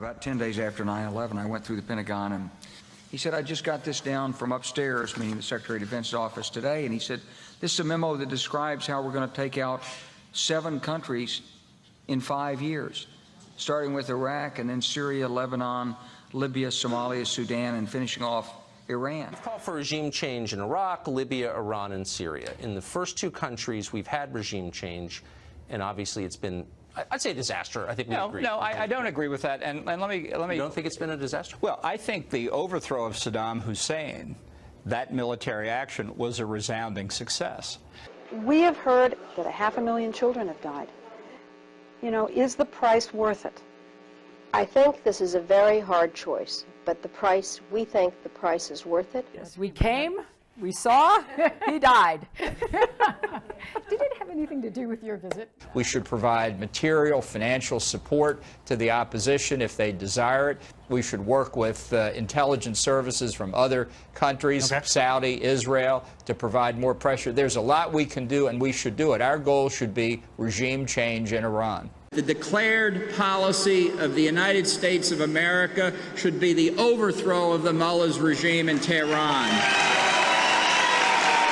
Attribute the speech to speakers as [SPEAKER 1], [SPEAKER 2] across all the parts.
[SPEAKER 1] About 10 days after 9/11, I went through the Pentagon, and he said, I just got this down from upstairs, meaning the Secretary of Defense's office today, and he said, this is a memo that describes how we're going to take out 7 countries in 5 years, starting with Iraq and then Syria, Lebanon, Libya, Somalia, Sudan, and finishing off Iran.
[SPEAKER 2] We've called for regime change in Iraq, Libya, Iran, and Syria. In the first 2 countries, we've had regime change, and obviously it's been, I'd say, a disaster. I think we agree.
[SPEAKER 3] No, I don't agree with that. And let me.
[SPEAKER 2] You don't think it's been a disaster?
[SPEAKER 3] Well, I think the overthrow of Saddam Hussein, that military action, was a resounding success.
[SPEAKER 4] We have heard that 500,000 children have died. You know, is the price worth it?
[SPEAKER 5] I think this is a very hard choice, but the price, we think the price is worth it.
[SPEAKER 6] Yes, we came, we saw, he died. Did it have anything to do with your visit?
[SPEAKER 7] We should provide material, financial support to the opposition if they desire it. We should work with intelligence services from other countries, Saudi, Israel, to provide more pressure. There's a lot we can do, and we should do it. Our goal should be regime change in Iran.
[SPEAKER 8] The declared policy of the United States of America should be the overthrow of the mullah's regime in Tehran.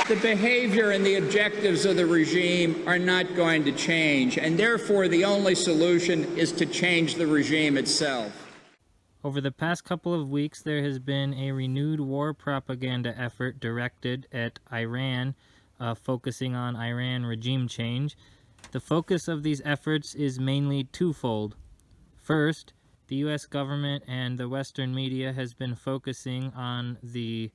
[SPEAKER 8] The behavior and the objectives of the regime are not going to change, and therefore the only solution is to change the regime itself.
[SPEAKER 9] Over the past couple of weeks, there has been a renewed war propaganda effort directed at Iran, focusing on Iran regime change. The focus of these efforts is mainly twofold. First, the U.S. government and the Western media has been focusing on the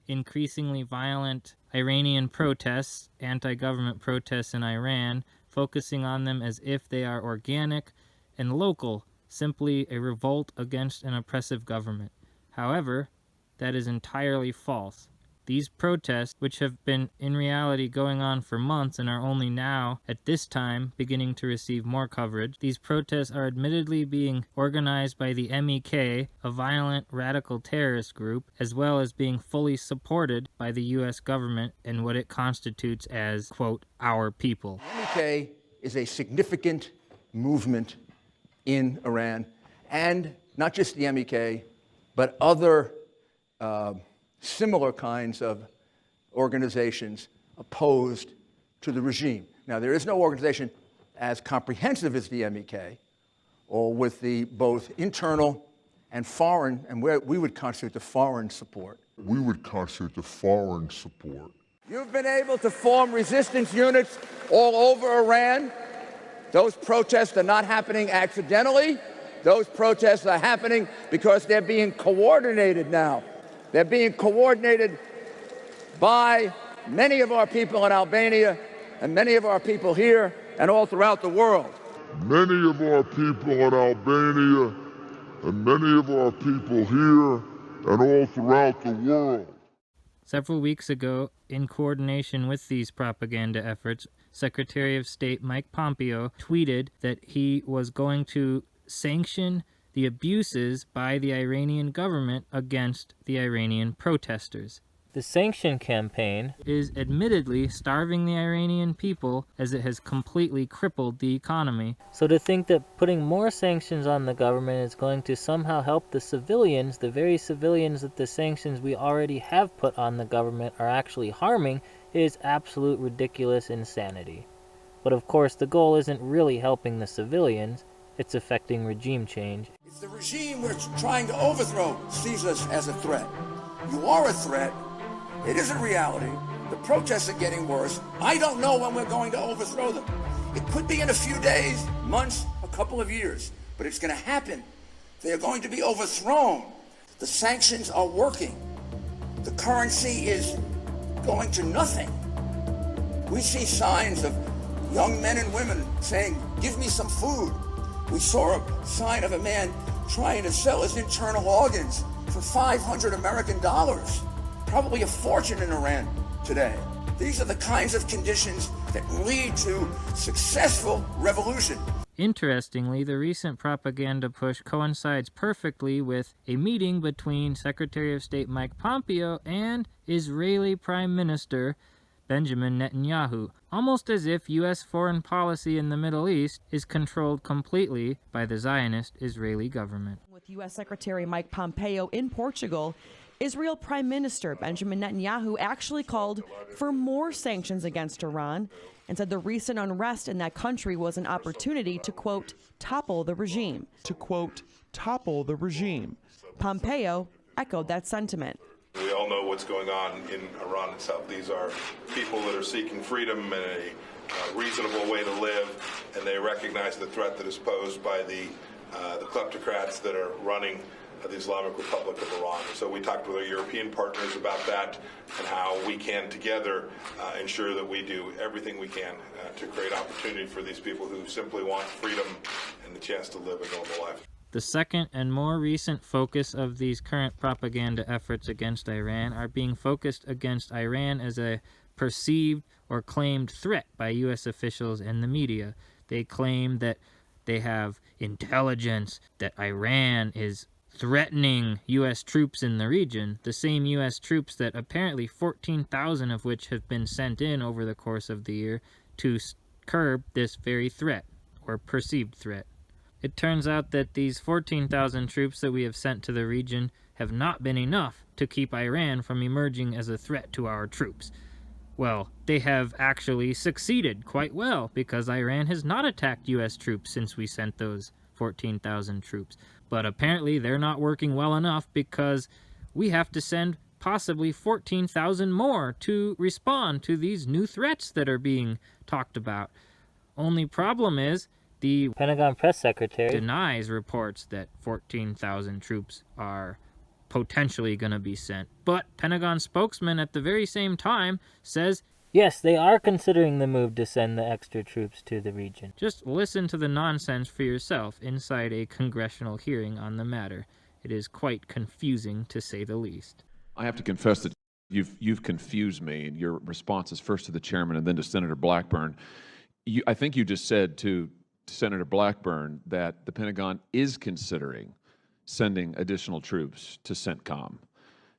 [SPEAKER 9] increasingly violent Iranian protests, anti-government protests in Iran, focusing on them as if they are organic and local, simply a revolt against an oppressive government. However, that is entirely false. These protests, which have been in reality going on for months and are only now, at this time, beginning to receive more coverage, these protests are admittedly being organized by the MEK, a violent radical terrorist group, as well as being fully supported by the U.S. government and what it constitutes as, quote, our people.
[SPEAKER 10] The MEK is a significant movement in Iran, and not just the MEK, but other similar kinds of organizations opposed to the regime. Now, there is no organization as comprehensive as the MEK, or with the both internal and foreign, and where we would constitute the foreign support.
[SPEAKER 11] You've
[SPEAKER 8] been able to form resistance units all over Iran. Those protests are not happening accidentally. Those protests are happening because they're being coordinated now. They're being coordinated by many of our people in Albania and many of our people here and all throughout the world.
[SPEAKER 11] Many of our people in Albania and many of our people here and all throughout the world.
[SPEAKER 9] Several weeks ago, in coordination with these propaganda efforts, Secretary of State Mike Pompeo tweeted that he was going to sanction the abuses by the Iranian government against the Iranian protesters. The sanction campaign is admittedly starving the Iranian people as it has completely crippled the economy. So to think that putting more sanctions on the government is going to somehow help the civilians, the very civilians that the sanctions we already have put on the government are actually harming, is absolute ridiculous insanity. But of course the goal isn't really helping the civilians, it's affecting regime change.
[SPEAKER 8] It's the regime we're trying to overthrow sees us as a threat. You are a threat. It isn't reality. The protests are getting worse. I don't know when we're going to overthrow them. It could be in a few days, months, a couple of years, but it's going to happen. They are going to be overthrown. The sanctions are working. The currency is going to nothing. We see signs of young men and women saying, give me some food. We saw a sign of a man trying to sell his internal organs for $500 American. Probably a fortune in Iran today. These are the kinds of conditions that lead to successful revolution.
[SPEAKER 9] Interestingly, the recent propaganda push coincides perfectly with a meeting between Secretary of State Mike Pompeo and Israeli Prime Minister Benjamin Netanyahu, almost as if U.S. foreign policy in the Middle East is controlled completely by the Zionist Israeli government.
[SPEAKER 12] With U.S. Secretary Mike Pompeo in Portugal, Israel Prime Minister Benjamin Netanyahu actually called for more sanctions against Iran and said the recent unrest in that country was an opportunity to, quote, topple the regime.
[SPEAKER 13] To, quote, topple the regime.
[SPEAKER 12] Pompeo echoed that sentiment.
[SPEAKER 14] We all know what's going on in Iran itself. These are people that are seeking freedom and a reasonable way to live, and they recognize the threat that is posed by the kleptocrats that are running the Islamic Republic of Iran. So we talked with our European partners about that and how we can together ensure that we do everything we can to create opportunity for these people who simply want freedom and the chance to live a normal life.
[SPEAKER 9] The second and more recent focus of these current propaganda efforts against Iran are being focused against Iran as a perceived or claimed threat by U.S. officials and the media. They claim that they have intelligence, that Iran is threatening U.S. troops in the region, the same U.S. troops that apparently 14,000 of which have been sent in over the course of the year to curb this very threat, or perceived threat. It turns out that these 14,000 troops that we have sent to the region have not been enough to keep Iran from emerging as a threat to our troops. Well, they have actually succeeded quite well, because Iran has not attacked U.S. troops since we sent those 14,000 troops. But apparently they're not working well enough, because we have to send possibly 14,000 more to respond to these new threats that are being talked about. Only problem is, the
[SPEAKER 15] Pentagon press secretary
[SPEAKER 9] denies reports that 14,000 troops are potentially going to be sent. But Pentagon spokesman at the very same time says,
[SPEAKER 15] yes, they are considering the move to send the extra troops to the region.
[SPEAKER 9] Just listen to the nonsense for yourself inside a congressional hearing on the matter. It is quite confusing, to say the least.
[SPEAKER 16] I have to confess that you've confused me in your responses, first to the chairman and then to Senator Blackburn. I think you just said to Senator Blackburn that the Pentagon is considering sending additional troops to CENTCOM.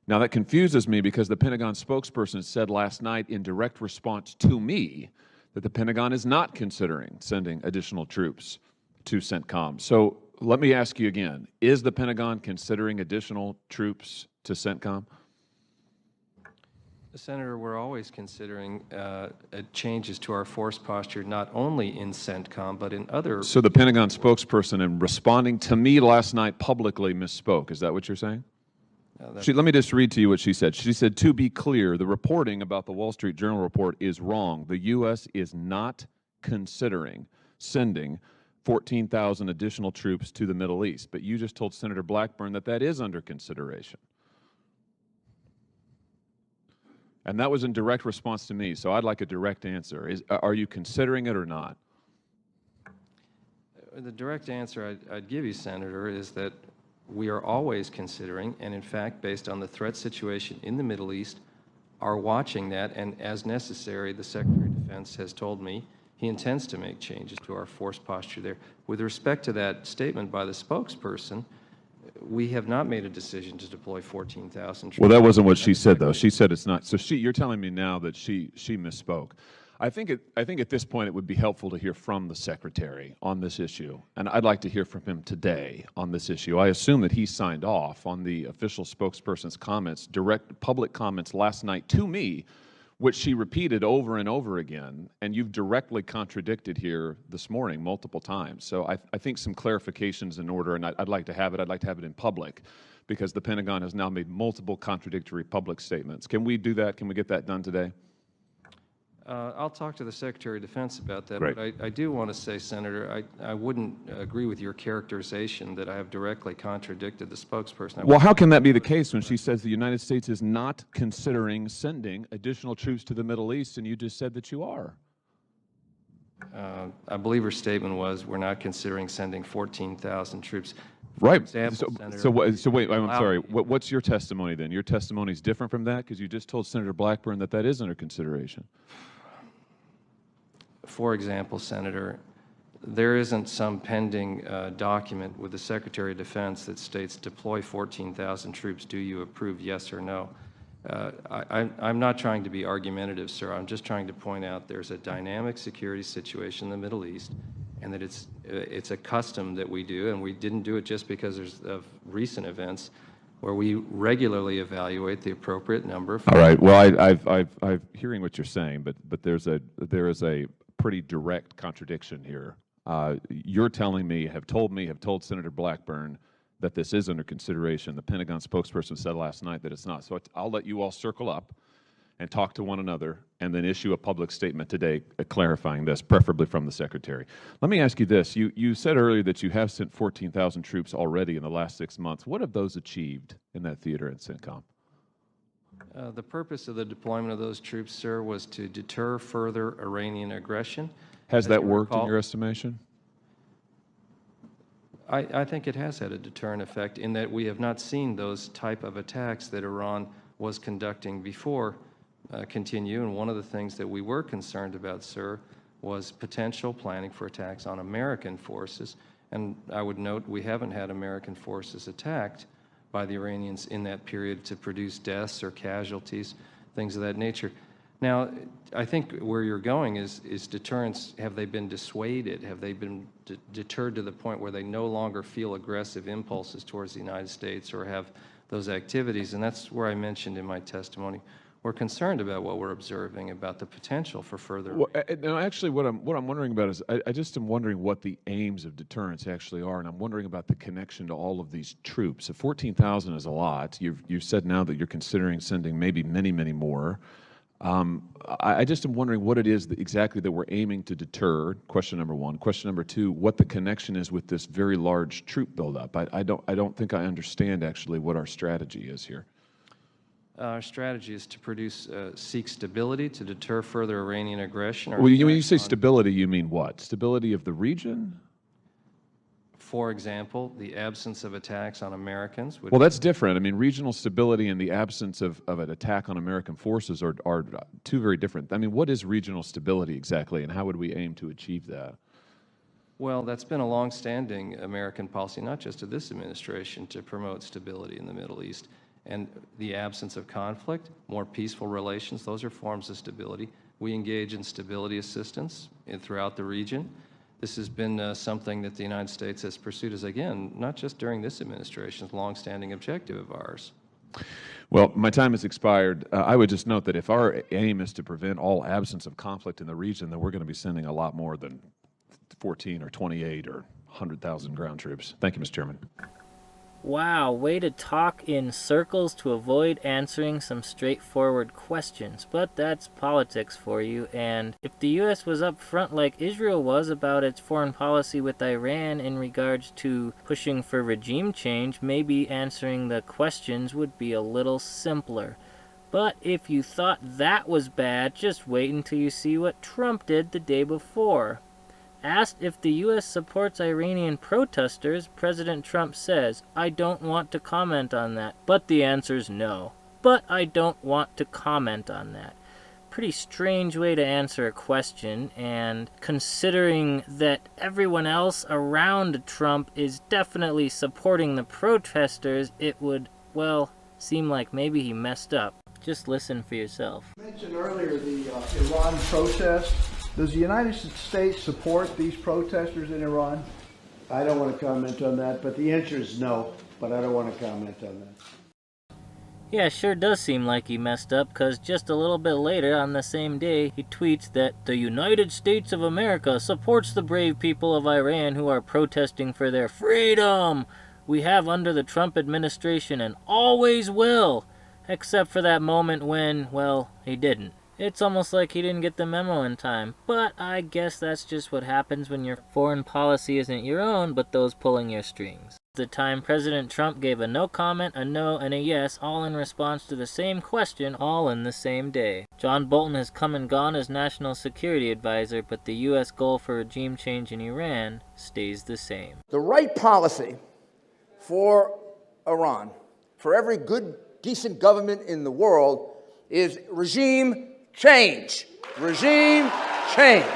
[SPEAKER 16] Now, that confuses me, because the Pentagon spokesperson said last night in direct response to me that the Pentagon is not considering sending additional troops to CENTCOM. So let me ask you again, is the Pentagon considering additional troops to CENTCOM?
[SPEAKER 17] Senator, we're always considering changes to our force posture, not only in CENTCOM, but in other...
[SPEAKER 16] So the Pentagon spokesperson, in responding to me last night, publicly misspoke. Is that what you're saying? Let me just read to you what she said. She said, to be clear, the reporting about the Wall Street Journal report is wrong. The U.S. is not considering sending 14,000 additional troops to the Middle East. But you just told Senator Blackburn that that is under consideration. And that was in direct response to me, so I'd like a direct answer. Are you considering it or not?
[SPEAKER 17] The direct answer I'd give you, Senator, is that we are always considering, and in fact, based on the threat situation in the Middle East, are watching that, and as necessary, the Secretary of Defense has told me he intends to make changes to our force posture there. With respect to that statement by the spokesperson, we have not made a decision to deploy 14,000 troops.
[SPEAKER 16] Well, that wasn't what she said, though. She said it's not. So you're telling me now that she misspoke. I think at this point it would be helpful to hear from the Secretary on this issue, and I'd like to hear from him today on this issue. I assume that he signed off on the official spokesperson's comments, direct public comments last night to me, which she repeated over and over again, and you've directly contradicted here this morning multiple times. So I think some clarifications in order, and I'd like to have it. I'd like to have it in public, because the Pentagon has now made multiple contradictory public statements. Can we do that? Can we get that done today?
[SPEAKER 17] I'll talk to the Secretary of Defense about that.
[SPEAKER 16] Great.
[SPEAKER 17] But I do want to say, Senator, I wouldn't agree with your characterization that I have directly contradicted the spokesperson.
[SPEAKER 16] Well, how can that be the case when she says the United States is not considering sending additional troops to the Middle East, and you just said that you are?
[SPEAKER 17] I believe her statement was, we're not considering sending 14,000 troops.
[SPEAKER 16] Right.
[SPEAKER 17] Example,
[SPEAKER 16] So wait, I'm sorry. What's your testimony then? Your testimony is different from that, because you just told Senator Blackburn that that is under consideration.
[SPEAKER 17] For example, Senator, there isn't some pending document with the Secretary of Defense that states deploy 14,000 troops. Do you approve, yes or no? I'm not trying to be argumentative, sir. I'm just trying to point out there's a dynamic security situation in the Middle East, and that it's a custom that we do, and we didn't do it just because of recent events, where we regularly evaluate the appropriate number of.
[SPEAKER 16] All right. Well, I'm hearing what you're saying, but there is a pretty direct contradiction here. You're telling me, have told Senator Blackburn that this is under consideration. The Pentagon spokesperson said last night that it's not. So I'll let you all circle up and talk to one another and then issue a public statement today clarifying this, preferably from the Secretary. Let me ask you this. You said earlier that you have sent 14,000 troops already in the last 6 months. What have those achieved in that theater in CENTCOM?
[SPEAKER 17] The purpose of the deployment of those troops, sir, was to deter further Iranian aggression.
[SPEAKER 16] Has that worked in your estimation?
[SPEAKER 17] I think it has had a deterrent effect in that we have not seen those type of attacks that Iran was conducting before continue. And one of the things that we were concerned about, sir, was potential planning for attacks on American forces. And I would note we haven't had American forces attacked by the Iranians in that period to produce deaths or casualties, things of that nature. Now, I think where you're going is deterrence. Have they been dissuaded? Have they been deterred to the point where they no longer feel aggressive impulses towards the United States or have those activities? And that's where I mentioned in my testimony, we're concerned about what we're observing, about the potential for further.
[SPEAKER 16] Well, no, actually, what I'm wondering about is I just am wondering what the aims of deterrence actually are, and I'm wondering about the connection to all of these troops. So 14,000 is a lot. You've said now that you're considering sending maybe many, many more. I just am wondering what it is exactly that we're aiming to deter, question number one. Question number two, what the connection is with this very large troop buildup. I don't think I understand actually what our strategy is here.
[SPEAKER 17] Our strategy is to seek stability, to deter further Iranian aggression.
[SPEAKER 16] Well, when you say stability, you mean what? Stability of the region?
[SPEAKER 17] For example, the absence of attacks on Americans.
[SPEAKER 16] Well, that's different. I mean, regional stability and the absence of an attack on American forces are two very different. I mean, what is regional stability exactly, and how would we aim to achieve that?
[SPEAKER 17] Well, that's been a long-standing American policy, not just of this administration, to promote stability in the Middle East. And the absence of conflict, more peaceful relations, those are forms of stability. We engage in stability assistance throughout the region. This has been something that the United States has pursued as, again, not just during this administration's long-standing objective of ours.
[SPEAKER 16] Well, my time has expired. I would just note that if our aim is to prevent all absence of conflict in the region, then we're going to be sending a lot more than 14 or 28 or 100,000 ground troops. Thank you, Mr. Chairman.
[SPEAKER 15] Wow, way to talk in circles to avoid answering some straightforward questions. But that's politics for you, and if the U.S. was up front like Israel was about its foreign policy with Iran in regards to pushing for regime change, maybe answering the questions would be a little simpler. But if you thought that was bad, just wait until you see what Trump did the day before. Asked if the U.S. supports Iranian protesters, President Trump says, "I don't want to comment on that." But the answer's no. But I don't want to comment on that. Pretty strange way to answer a question, and considering that everyone else around Trump is definitely supporting the protesters, it would, well, seem like maybe he messed up. Just listen for yourself.
[SPEAKER 18] You mentioned earlier the Iran protest. Does the United States support these protesters in Iran?
[SPEAKER 19] I don't want to comment on that, but the answer is no, but I don't want to comment on that.
[SPEAKER 15] Yeah, sure does seem like he messed up, because just a little bit later on the same day, he tweets that the United States of America supports the brave people of Iran who are protesting for their freedom. We have under the Trump administration and always will, except for that moment when, well, he didn't. It's almost like he didn't get the memo in time, but I guess that's just what happens when your foreign policy isn't your own, but those pulling your strings. The time President Trump gave a no comment, a no, and a yes, all in response to the same question, all in the same day. John Bolton has come and gone as National Security Advisor, but the U.S. goal for regime change in Iran stays the same.
[SPEAKER 10] The right policy for Iran, for every good, decent government in the world, is regime change. Regime change.